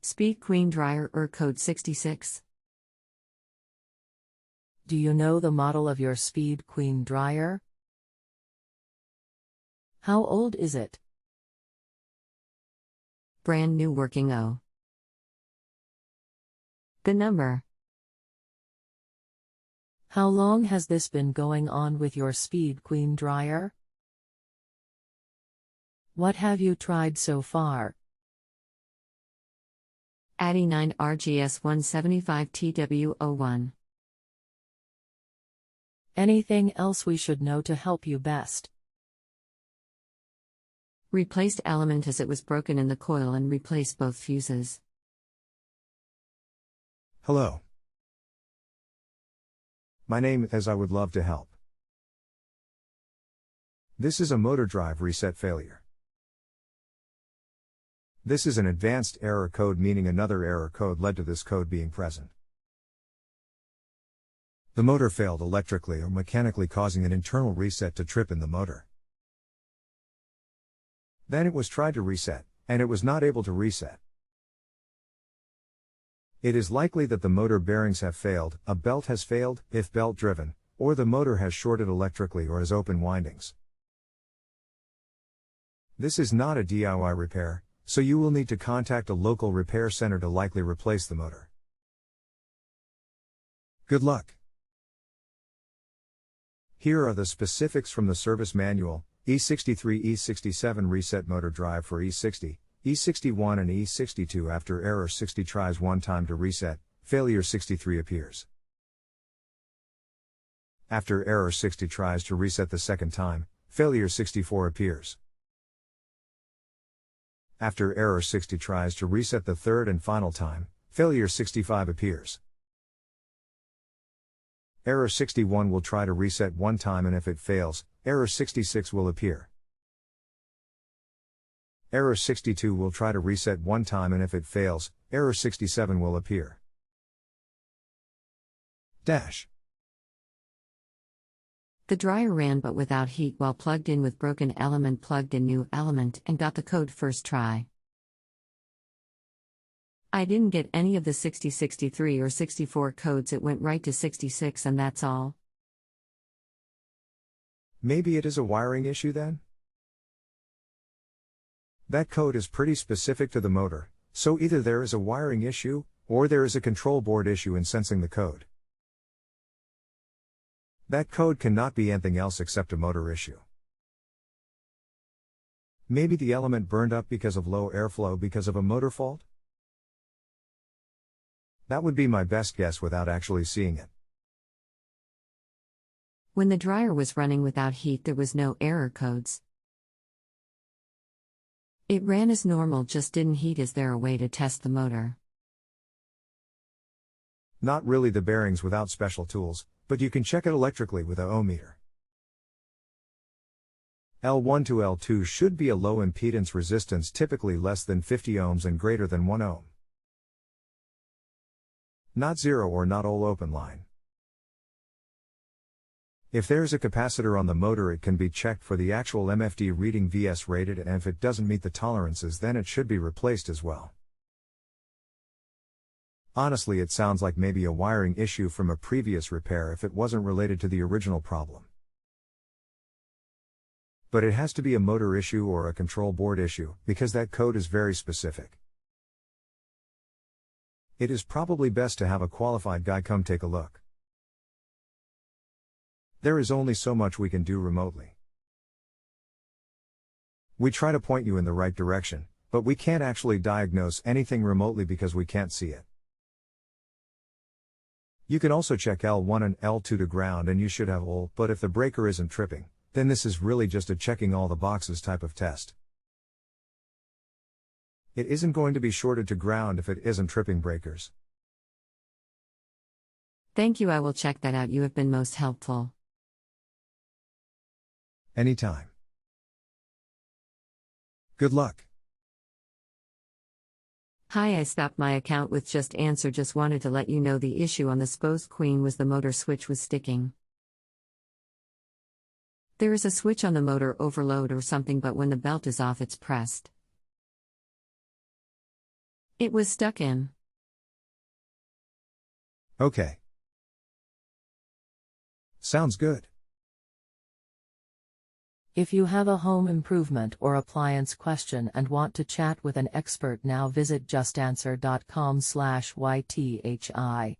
Speed Queen Dryer code 66. Do you know the model of your Speed Queen dryer? How old is it? Brand new working O. The number. How long has this been going on with your Speed Queen dryer? What have you tried so far? ADI 9 RGS 175 TW01. Anything else we should know to help you best? Replaced element as it was broken in the coil and replaced both fuses. Hello. My name is I would love to help. This is a motor drive reset failure. This is an advanced error code, meaning another error code led to this code being present. The motor failed electrically or mechanically, causing an internal reset to trip in the motor. Then it was tried to reset, and it was not able to reset. It is likely that the motor bearings have failed, a belt has failed, if belt driven, or the motor has shorted electrically or has open windings. This is not a DIY repair, so you will need to contact a local repair center to likely replace the motor. Good luck! Here are the specifics from the service manual: E63 E67 reset motor drive for E60, E61 and E62. After error 60 tries one time to reset, failure 63 appears. After error 60 tries to reset the second time, failure 64 appears. After error 60 tries to reset the third and final time, failure 65 appears. Error 61 will try to reset one time, and if it fails, error 66 will appear. Error 62 will try to reset one time, and if it fails, error 67 will appear. The dryer ran but without heat while plugged in with broken element, plugged in new element, and got the code first try. I didn't get any of the 60, 63 or 64 codes, it went right to 66 and that's all. Maybe it is a wiring issue then? That code is pretty specific to the motor, so either there is a wiring issue, or there is a control board issue in sensing the code. That code cannot be anything else except a motor issue. Maybe the element burned up because of low airflow because of a motor fault? That would be my best guess without actually seeing it. When the dryer was running without heat, there was no error codes. It ran as normal, just didn't heat. Is there a way to test the motor? Not really the bearings without special tools, but you can check it electrically with a ohmmeter. L1 to L2 should be a low impedance resistance, typically less than 50 ohms and greater than 1 ohm. Not zero or not all open line. If there's a capacitor on the motor, it can be checked for the actual MFD reading VS rated, and if it doesn't meet the tolerances, then it should be replaced as well. Honestly, it sounds like maybe a wiring issue from a previous repair if it wasn't related to the original problem. But it has to be a motor issue or a control board issue, because that code is very specific. It is probably best to have a qualified guy come take a look. There is only so much we can do remotely. We try to point you in the right direction, but we can't actually diagnose anything remotely because we can't see it. You can also check L1 and L2 to ground and you should have all, but if the breaker isn't tripping, then this is really just a checking all the boxes type of test. It isn't going to be shorted to ground if it isn't tripping breakers. Thank you, I will check that out. You have been most helpful. Anytime. Good luck. Hi, I stopped my account with JustAnswer. Just wanted to let you know the issue on the Speed Queen was the motor switch was sticking. There is a switch on the motor overload or something, but when the belt is off, it's pressed. It was stuck in. Okay. Sounds good. If you have a home improvement or appliance question and want to chat with an expert now, visit justanswer.com/YTHI.